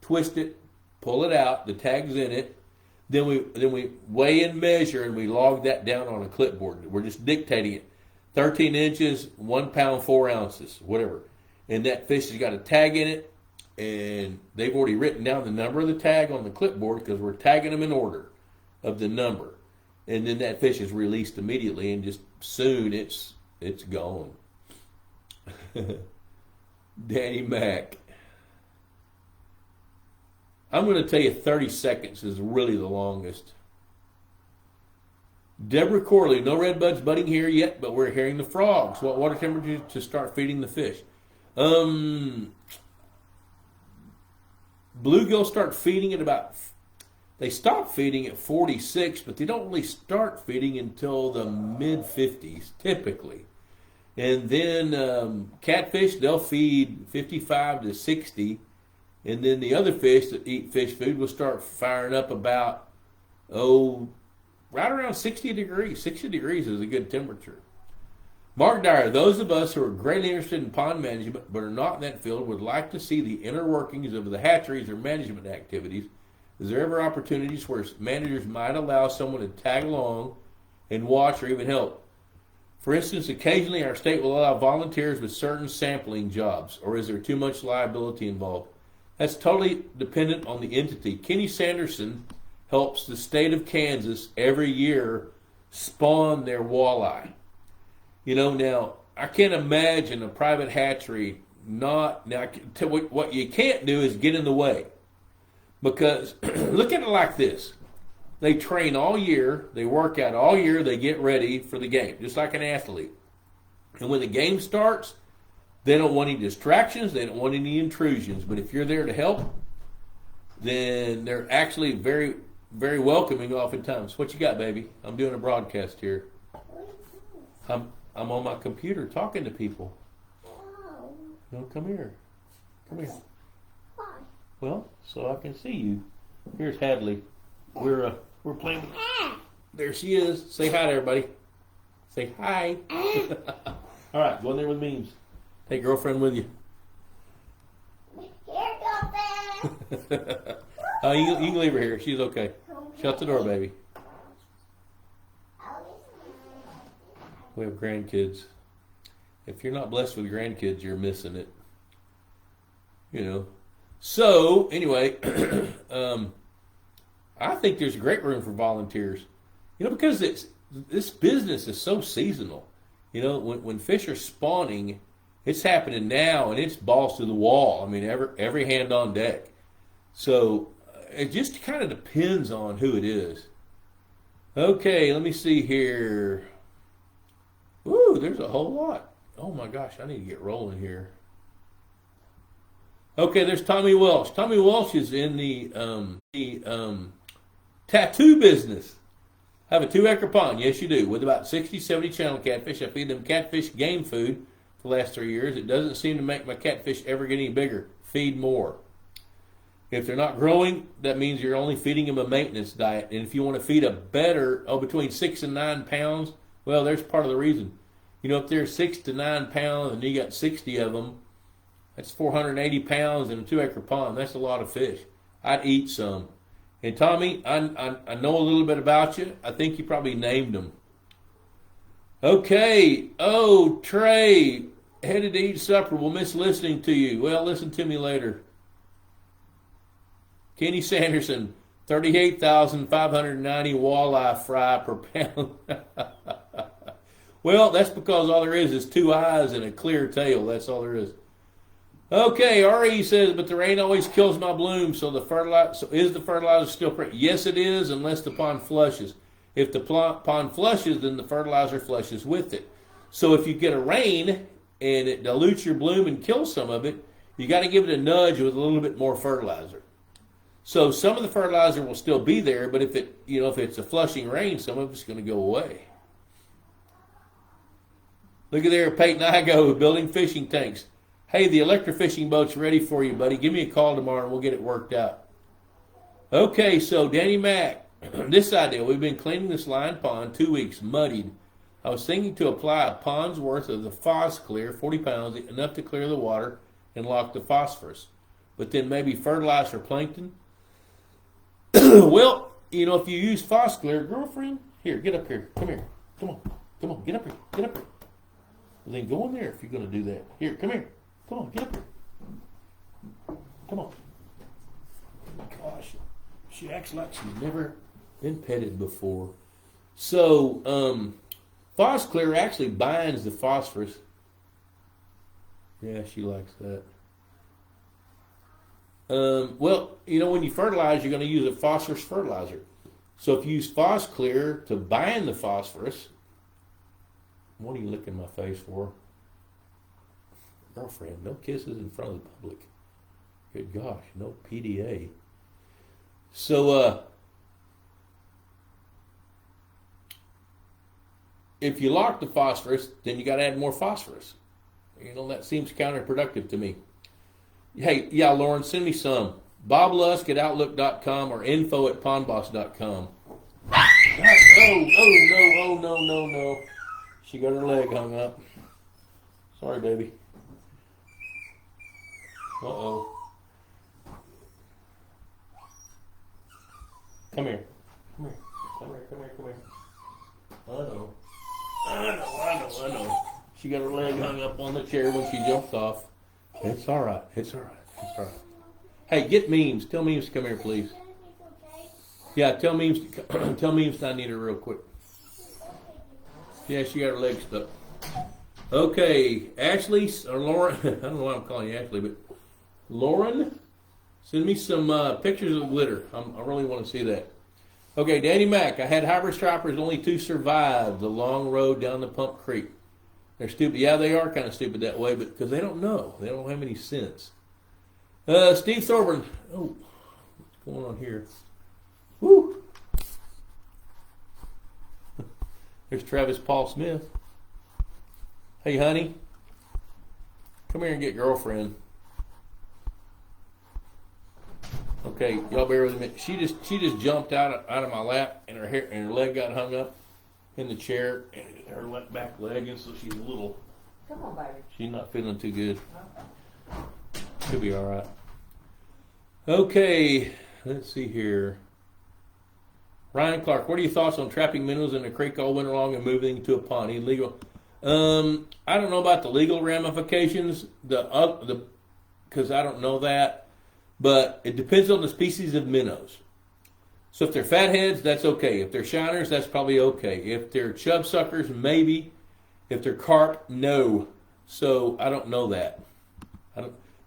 twist it, pull it out. The tag's in it. Then we weigh and measure, and we log that down on a clipboard. We're just dictating it. 13 inches, 1 pound, 4 ounces, whatever. And that fish has got a tag in it, and they've already written down the number of the tag on the clipboard because we're tagging them in order of the number. And then that fish is released immediately, and just soon it's gone. Danny Mack. I'm going to tell you 30 seconds is really the longest. Deborah Corley, no red buds budding here yet, but we're hearing the frogs. What water temperature to start feeding the fish? Bluegill start feeding at they stop feeding at 46, but they don't really start feeding until the mid-50s, typically. And then catfish, they'll feed 55 to 60. And then the other fish that eat fish food will start firing up about, right around 60 degrees. 60 degrees is a good temperature. Mark Dyer, those of us who are greatly interested in pond management but are not in that field would like to see the inner workings of the hatcheries or management activities. Is there ever opportunities where managers might allow someone to tag along and watch or even help? For instance, occasionally our state will allow volunteers with certain sampling jobs, or is there too much liability involved? That's totally dependent on the entity. Kenny Sanderson helps the state of Kansas every year spawn their walleye. Now, I can't imagine a private hatchery what you can't do is get in the way. Because, look at it like this. They train all year, they work out all year, they get ready for the game, just like an athlete. And when the game starts, They don't want any distractions. They don't want any intrusions. But if you're there to help, then they're actually very, very welcoming oftentimes. What you got, baby? I'm doing a broadcast here. I'm on my computer talking to people. No, come here. Come here. Well, so I can see you. Here's Hadley. We're playing with... There she is. Say hi to everybody. Say hi. All right, go in there with memes. Take girlfriend with you. Here, girlfriend. You can leave her here. She's okay. Shut the door, baby. We have grandkids. If you're not blessed with grandkids, you're missing it. You know. So, anyway, I think there's great room for volunteers. You know, because this business is so seasonal. You know, when fish are spawning, it's happening now, and it's balls to the wall. I mean, every hand on deck. So, it just kind of depends on who it is. Okay, let me see here. Ooh, there's a whole lot. Oh my gosh, I need to get rolling here. Okay, there's Tommy Welsh. Tommy Welsh is in the tattoo business. I have a 2-acre pond. Yes, you do. With about 60, 70 channel catfish. I feed them catfish game food for the last 3 years. It doesn't seem to make my catfish ever get any bigger. Feed more. If they're not growing, that means you're only feeding them a maintenance diet. And if you want to feed a better, between 6 and 9 pounds, well, there's part of the reason. You know, if they're 6 to 9 pounds and you got 60 of them, that's 480 pounds in a 2-acre pond. That's a lot of fish. I'd eat some. And Tommy, I know a little bit about you. I think you probably named them. Okay. Oh, Trey, headed to eat supper. We'll miss listening to you. Well, listen to me later. Kenny Sanderson, 38,590 walleye fry per pound. Well, that's because all there is 2 eyes and a clear tail. That's all there is. Okay, R.E. says, but the rain always kills my bloom, so is the fertilizer still correct? Yes, it is, unless the pond flushes. If the pond flushes, then the fertilizer flushes with it. So if you get a rain and it dilutes your bloom and kills some of it, you got to give it a nudge with a little bit more fertilizer. So some of the fertilizer will still be there, but if it's a flushing rain, some of it's going to go away. Look at there, Peyton Igo building fishing tanks. Hey, the electric fishing boat's ready for you, buddy. Give me a call tomorrow and we'll get it worked out. Okay, so Danny Mac, this idea. We've been cleaning this line pond 2 weeks, muddied. I was thinking to apply a pond's worth of the Phos Clear, 40 pounds, enough to clear the water and lock the phosphorus. But then maybe fertilize for plankton. Well, you know, if you use Phos Clear, girlfriend, here, get up here. Come here. Come on, get up here. Get up here. Well, then go in there if you're going to do that. Here, come here. Come on, get up here. Come on. Gosh, she acts like she's never been petted before. So, Phos Clear actually binds the phosphorus. Yeah, she likes that. Well, you know, when you fertilize, you're going to use a phosphorus fertilizer. So if you use Phos Clear to bind the phosphorus, what are you licking my face for? Girlfriend, no kisses in front of the public. Good gosh, no PDA. So, if you lock the phosphorus, then you got to add more phosphorus. You know, that seems counterproductive to me. Hey, yeah, Lauren, send me some. BobLusk at Outlook.com or info@pondboss.com. Oh, no. She got her leg hung up. Sorry, baby. Uh-oh. Come here. I know. She got her leg hung up on the chair when she jumped off. It's all right. Hey, get Memes. Tell Memes to come here, please. Yeah, tell Memes I need her real quick. Yeah, she got her leg stuck. Okay, Ashley, or Lauren, I don't know why I'm calling you Ashley, but Lauren, send me some pictures of glitter. I really want to see that. Okay, Danny Mac, I had hybrid stripers, only 2 survived the long road down the Pump Creek. They're stupid. Yeah, they are kind of stupid that way, but because they don't know. They don't have any sense. Steve Thorburn. Oh, what's going on here? Woo! There's Travis Paul Smith. Hey, honey. Come here and get girlfriend. Okay, y'all bear with me. She just jumped out of my lap, and her hair and her leg got hung up in the chair, and her back leg, and so she's a little. Come on, baby. She's not feeling too good. She'll be all right. Okay, let's see here. Ryan Clark, what are your thoughts on trapping minnows in a creek all winter long and moving to a pond? Illegal? I don't know about the legal ramifications. Because I don't know that, but it depends on the species of minnows. So if they're fatheads, that's okay. If they're shiners, that's probably okay. If they're chub suckers, maybe. If they're carp, no. So I don't know that.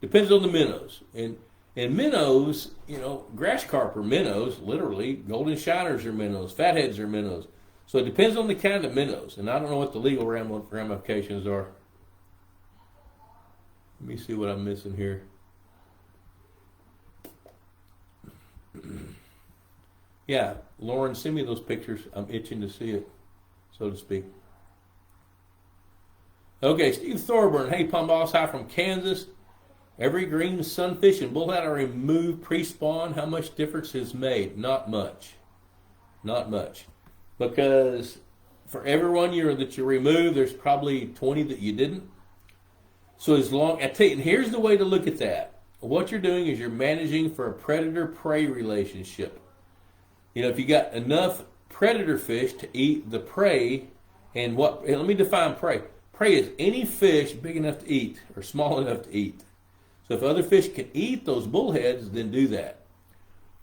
Depends on the minnows. And minnows, grass carp are minnows, literally. Golden shiners are minnows. Fatheads are minnows. So it depends on the kind of minnows. And I don't know what the legal ramifications are. Let me see what I'm missing here. Yeah, Lauren, send me those pictures. I'm itching to see it, so to speak. Okay, Steve Thorburn. Hey, Pond Boss, hi from Kansas. Every green sunfish and bullhead I remove pre-spawn, how much difference is made? Not much. Not much. Because for every one that you remove, there's probably 20 that you didn't. So as long, I tell you, and here's the way to look at that. What you're doing is you're managing for a predator-prey relationship. If you got enough predator fish to eat the prey, and let me define prey. Prey is any fish big enough to eat or small enough to eat. So if other fish can eat those bullheads, then do that.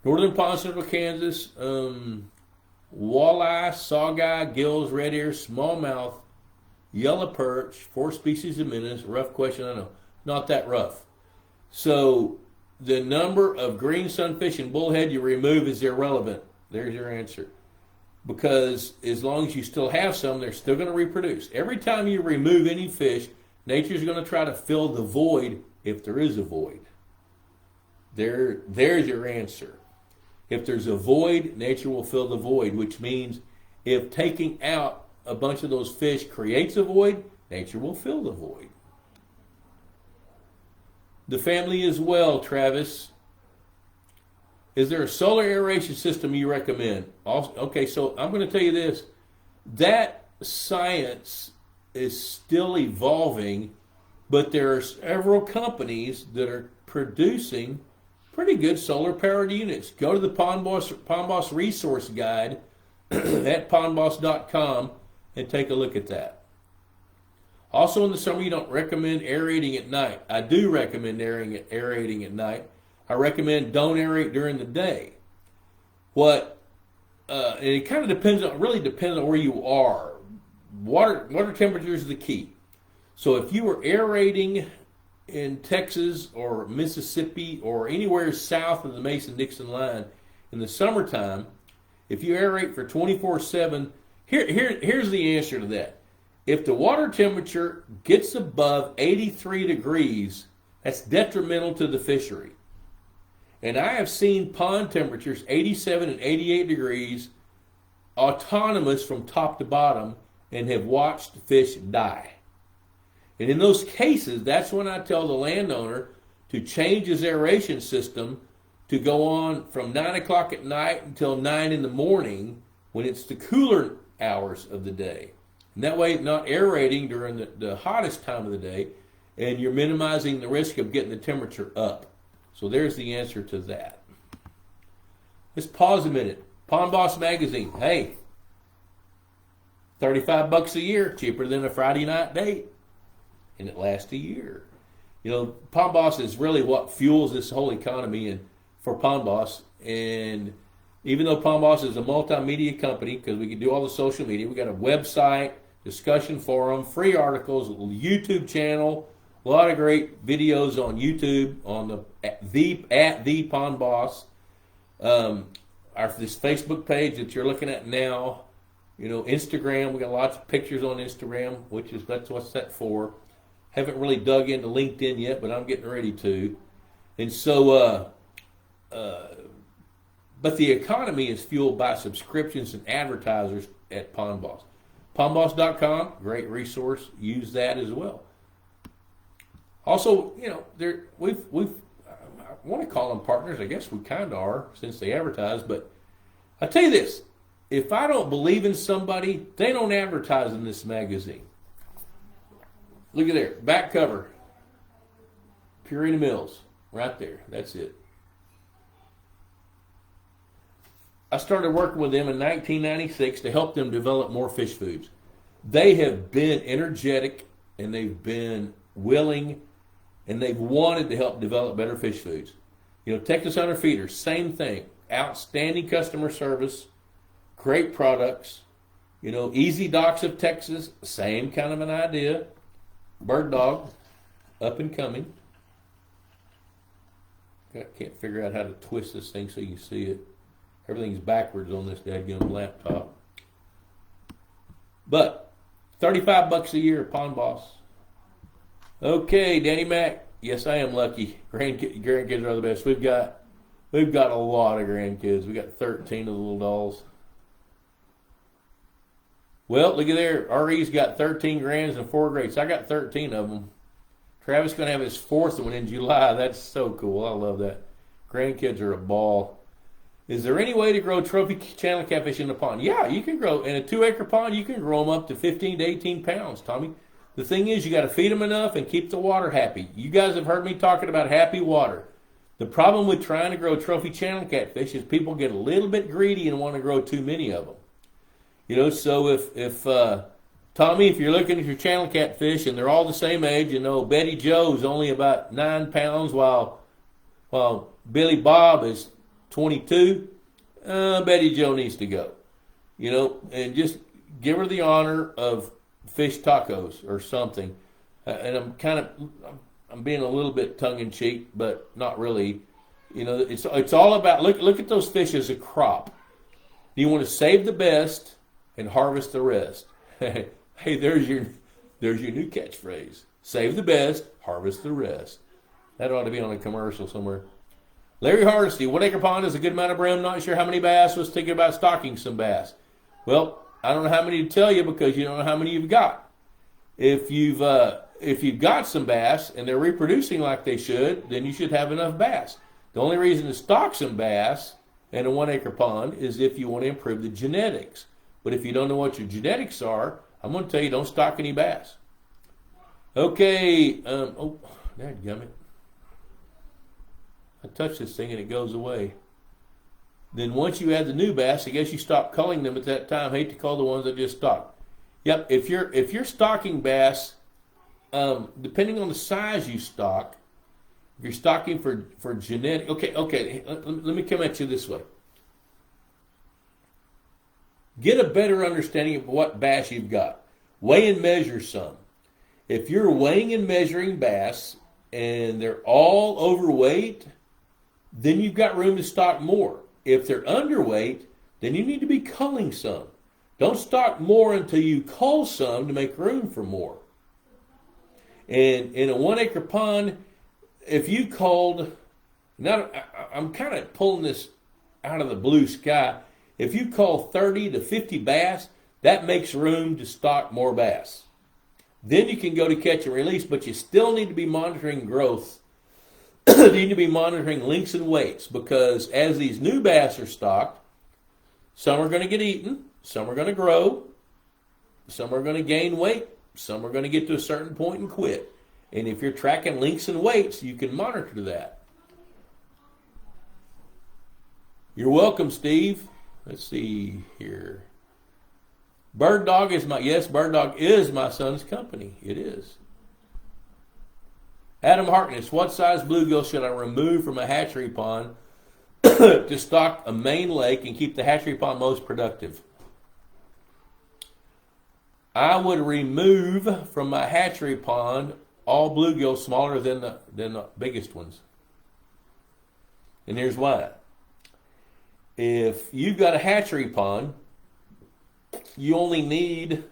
Northern Pond, Central Kansas, walleye, saugeye, gills, red ear, smallmouth, yellow perch, 4 species of minnows. Rough question, I know. Not that rough. So the number of green sunfish and bullhead you remove is irrelevant. There's your answer. Because as long as you still have some, they're still going to reproduce. Every time you remove any fish, nature's going to try to fill the void if there is a void. There's your answer. If there's a void, nature will fill the void, which means if taking out a bunch of those fish creates a void, nature will fill the void. The family as well, Travis. Is there a solar aeration system you recommend? Okay, so I'm going to tell you this. That science is still evolving, but there are several companies that are producing pretty good solar-powered units. Go to the Pond Boss Resource Guide at pondboss.com and take a look at that. Also in the summer, you don't recommend aerating at night. I do recommend aerating at night. I recommend don't aerate during the day. And it kind of really depends on where you are. Water temperature is the key. So if you were aerating in Texas or Mississippi or anywhere south of the Mason-Dixon line in the summertime, if you aerate for 24/7, here's the answer to that. If the water temperature gets above 83 degrees, that's detrimental to the fishery. And I have seen pond temperatures 87 and 88 degrees autonomous from top to bottom and have watched fish die. And in those cases, that's when I tell the landowner to change his aeration system to go on from 9 o'clock at night until 9 in the morning when it's the cooler hours of the day. And that way, not aerating during the hottest time of the day, and you're minimizing the risk of getting the temperature up. So there's the answer to that. Let's pause a minute. Pond Boss Magazine. Hey, $35 a year, cheaper than a Friday night date. And it lasts a year. Pond Boss is really what fuels this whole economy and for Pond Boss. And even though Pond Boss is a multimedia company, because we can do all the social media, we got a website, discussion forum, free articles, a YouTube channel, a lot of great videos on YouTube on the Pond Boss. This Facebook page that you're looking at now, Instagram. We got lots of pictures on Instagram, that's what's that for. Haven't really dug into LinkedIn yet, but I'm getting ready to. And so, but the economy is fueled by subscriptions and advertisers at Pond Boss. PondBoss.com, great resource. Use that as well. Also, I want to call them partners. I guess we kind of are since they advertise. But I tell you this: if I don't believe in somebody, they don't advertise in this magazine. Look at there, back cover. Purina Mills, right there. That's it. I started working with them in 1996 to help them develop more fish foods. They have been energetic and they've been willing and they've wanted to help develop better fish foods. Texas Hunter Feeders, same thing. Outstanding customer service, great products. Easy Docks of Texas, same kind of an idea. Bird Dog, up and coming. I can't figure out how to twist this thing so you see it. Everything's backwards on this dadgum laptop. But $35 a year, Pond Boss. Okay, Danny Mac. Yes, I am lucky. Grandkids are the best. We've got a lot of grandkids. We got 13 of the little dolls. Well, look at there. RE's got 13 grands and 4 greats. I got 13 of them. Travis going to have his 4th one in July. That's so cool. I love that. Grandkids are a ball. Is there any way to grow trophy channel catfish in the pond? Yeah, you can grow. In a 2-acre pond, you can grow them up to 15 to 18 pounds, Tommy. The thing is, you got to feed them enough and keep the water happy. You guys have heard me talking about happy water. The problem with trying to grow trophy channel catfish is people get a little bit greedy and want to grow too many of them. So if Tommy, if you're looking at your channel catfish and they're all the same age, Betty Joe's only about 9 pounds while Billy Bob is 22, Betty Joe needs to go. And just give her the honor of fish tacos or something. And I'm being a little bit tongue-in-cheek, but not really. It's all about, look at those fish as a crop. You want to save the best and harvest the rest. Hey, there's your new catchphrase. Save the best, harvest the rest. That ought to be on a commercial somewhere. Larry Hardesty, 1-acre pond is a good amount of brim. Not sure how many bass. Was thinking about stocking some bass. Well, I don't know how many to tell you because you don't know how many you've got. If you've got some bass and they're reproducing like they should, then you should have enough bass. The only reason to stock some bass in a 1-acre pond is if you want to improve the genetics. But if you don't know what your genetics are, I'm going to tell you don't stock any bass. Okay. Dadgummit. I touch this thing and it goes away. Then once you add the new bass, I guess you stop culling them at that time. I hate to call the ones that just stock. Yep, if you're stocking bass, depending on the size you stock, if you're stocking for genetic. Okay. Let me come at you this way. Get a better understanding of what bass you've got. Weigh and measure some. If you're weighing and measuring bass and they're all overweight, then you've got room to stock more. If they're underweight, then you need to be culling some. Don't stock more until you cull some to make room for more. And in a 1-acre pond, if you culled, now I'm kind of pulling this out of the blue sky. If you cull 30 to 50 bass, that makes room to stock more bass. Then you can go to catch and release, but you still need to be monitoring growth. You need to be monitoring lengths and weights because as these new bass are stocked, some are going to get eaten, some are going to grow, some are going to gain weight, some are going to get to a certain point and quit. And if you're tracking lengths and weights, you can monitor that. You're welcome, Steve. Let's see here. Bird Dog is Bird Dog is my son's company. It is. Adam Harkness, what size bluegill should I remove from a hatchery pond to stock a main lake and keep the hatchery pond most productive? I would remove from my hatchery pond all bluegill smaller than the biggest ones. And here's why. If you've got a hatchery pond you only need,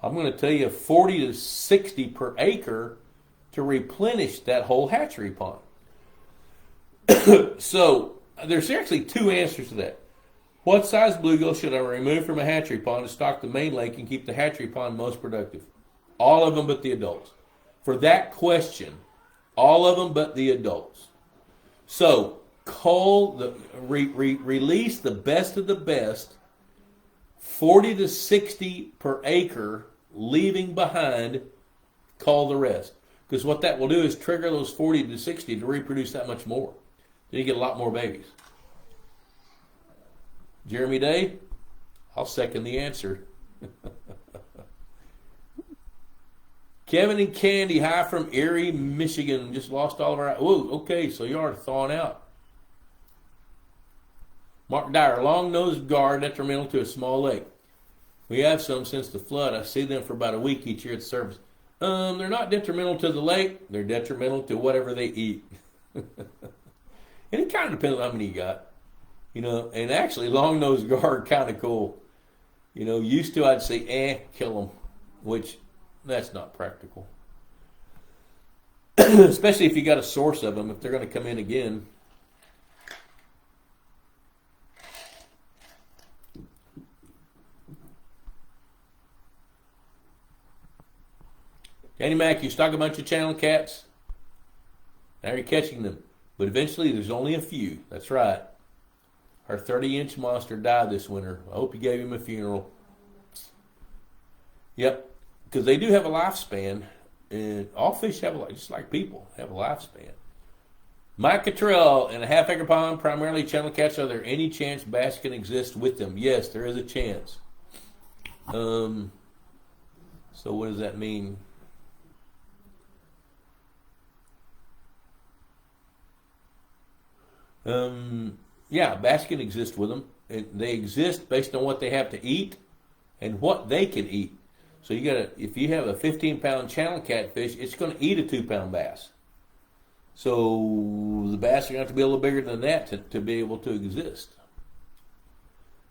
I'm going to tell you, 40 to 60 per acre to replenish that whole hatchery pond. So there's actually two answers to that. What size bluegill should I remove from a hatchery pond to stock the main lake and keep the hatchery pond most productive? All of them but the adults. For that question, all of them but the adults. So release the best of the best, 40 to 60 per acre, leaving behind, cull the rest. Because what that will do is trigger those 40 to 60 to reproduce that much more. Then you get a lot more babies. Jeremy Day, I'll second the answer. Kevin and Candy, hi from Erie, Michigan. Just lost all of our... Whoa, okay, so you are thawing out. Mark Dyer, long-nosed gar detrimental to a small lake. We have some since the flood. I see them for about a week each year at the surface. They're not detrimental to the lake. They're detrimental to whatever they eat. And it kind of depends on how many you got. You know, and actually, long-nosed gar are kind of cool. You know, used to, I'd say, kill them, which that's not practical. Especially if you got a source of them, if they're going to come in again. Danny Mack, you stock a bunch of channel cats. Now you're catching them. But eventually there's only a few. That's right. Our 30-inch monster died this winter. I hope you gave him a funeral. Yep. Because they do have a lifespan. And all fish have, just like people, have a lifespan. Mike Cottrell, in a half-acre pond, primarily channel cats. Are there any chance bass can exist with them? Yes, there is a chance. So what does that mean? Yeah, bass can exist with them. They exist based on what they have to eat and what they can eat. So you gotta, if you have a 15-pound channel catfish, it's going to eat a 2-pound bass. So the bass are going to have to be a little bigger than that to be able to exist.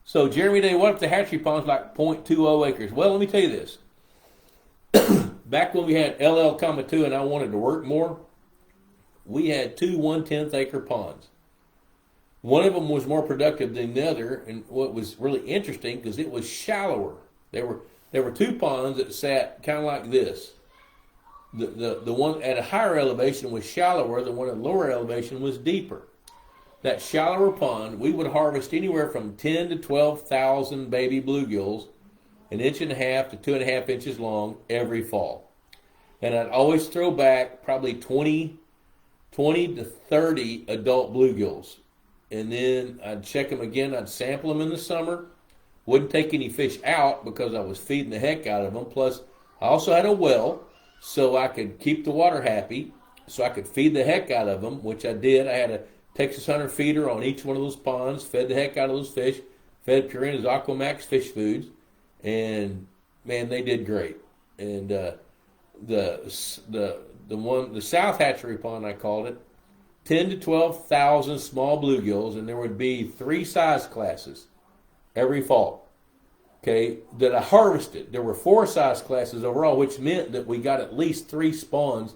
So Jeremy Day, what if the hatchery pond's like 0.20 acres? Well, let me tell you this. Back when we had LL-2 and I wanted to work more, we had 2 1/10 acre ponds. One of them was more productive than the other, and what was really interesting, because it was shallower. There were 2 ponds that sat kind of like this. The one at a higher elevation was shallower, the one at a lower elevation was deeper. That shallower pond, we would harvest anywhere from 10 to 12,000 baby bluegills, 1.5 to 2.5 inches long, every fall. And I'd always throw back probably 20 to 30 adult bluegills. And then I'd check them again. I'd sample them in the summer. Wouldn't take any fish out because I was feeding the heck out of them. Plus, I also had a well so I could keep the water happy, so I could feed the heck out of them, which I did. I had a Texas Hunter feeder on each one of those ponds, fed the heck out of those fish, fed Purina's Aquamax fish foods, and man, they did great. And the South Hatchery Pond, I called it, 10 to 12,000 small bluegills, and there would be 3 size classes every fall. Okay, that I harvested. There were 4 size classes overall, which meant that we got at least 3 spawns.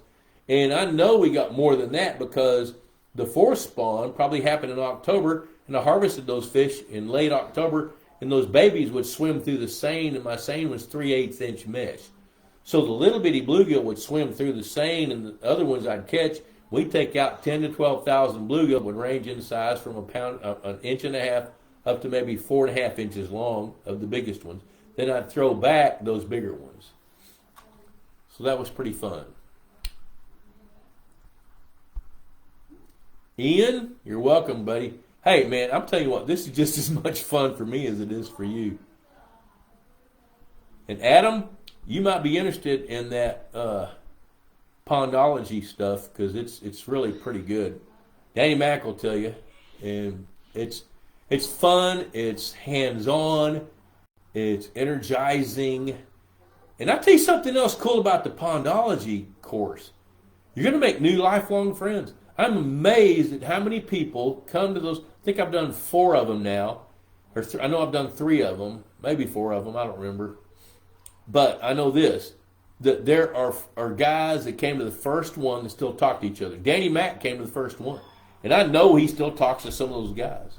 And I know we got more than that because the 4th spawn probably happened in October, and I harvested those fish in late October, and those babies would swim through the seine, and my seine was 3/8 inch mesh. So the little bitty bluegill would swim through the seine, and the other ones I'd catch. We'd take out 10 to 12,000 bluegill, would range in size from an inch and a half up to maybe 4.5 inches long of the biggest ones. Then I'd throw back those bigger ones. So that was pretty fun. Ian, you're welcome, buddy. Hey, man, I'm telling you what, this is just as much fun for me as it is for you. And Adam, you might be interested in that pondology stuff because it's really pretty good. Danny Mack will tell you, and it's fun, it's hands-on, it's energizing. And I'll tell you something else cool about the pondology course. You're going to make new lifelong friends. I'm amazed at how many people come to those. I think I've done 4 of them now. I know I've done 3 of them, maybe 4 of them. I don't remember. But I know this, that there are guys that came to the first one that still talk to each other. Danny Mack came to the first one. And I know he still talks to some of those guys.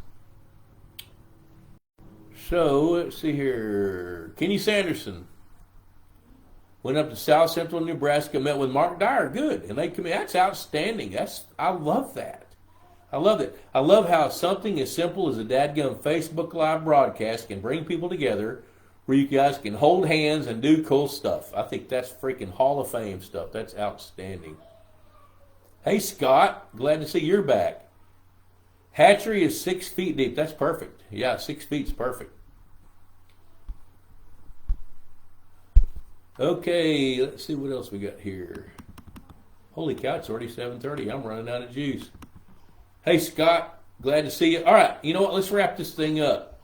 So, let's see here. Kenny Sanderson went up to South Central Nebraska, met with Mark Dyer. Good. And they come in. That's outstanding. I love that. I love it. I love how something as simple as a dadgum Facebook Live broadcast can bring people together where you guys can hold hands and do cool stuff. I think that's freaking Hall of Fame stuff. That's outstanding. Hey, Scott. Glad to see you're back. Hatchery is 6 feet deep. That's perfect. Yeah, 6 feet's perfect. Okay, let's see what else we got here. Holy cow, it's already 7:30. I'm running out of juice. Hey, Scott. Glad to see you. All right, you know what? Let's wrap this thing up.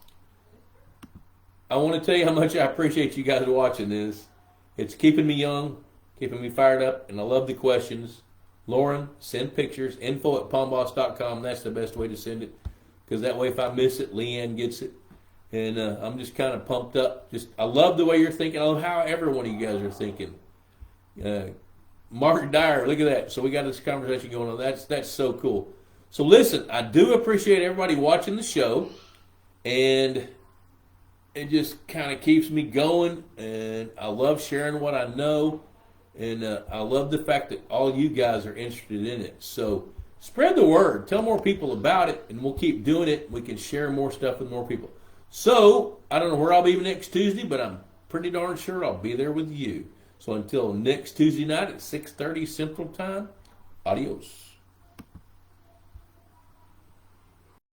I want to tell you how much I appreciate you guys watching this. It's keeping me young, keeping me fired up, and I love the questions. Lauren, send pictures, info@palmboss.com. That's the best way to send it, because that way if I miss it, Leanne gets it. And I'm just kind of pumped up. I love the way you're thinking. I love how every one of you guys are thinking. Mark Dyer, look at that. So we got this conversation going on. That's so cool. So listen, I do appreciate everybody watching the show, and it just kind of keeps me going. And I love sharing what I know. And I love the fact that all you guys are interested in it. So spread the word. Tell more people about it, and we'll keep doing it. We can share more stuff with more people. So I don't know where I'll be next Tuesday, but I'm pretty darn sure I'll be there with you. So until next Tuesday night at 6:30 Central Time, adios.